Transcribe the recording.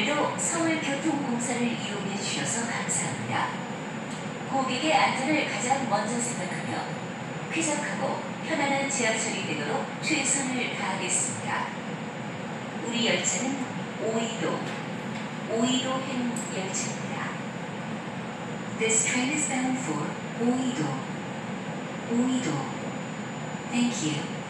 오늘도 서울교통공사를 이용해 주셔서 감사합니다. 고객의 안전을 가장 먼저 생각하며 쾌적하고 편안한 지하철이 되도록 최선을 다하겠습니다. 우리 열차는 오이도행 열차입니다. This train is bound for 오이도. Thank you.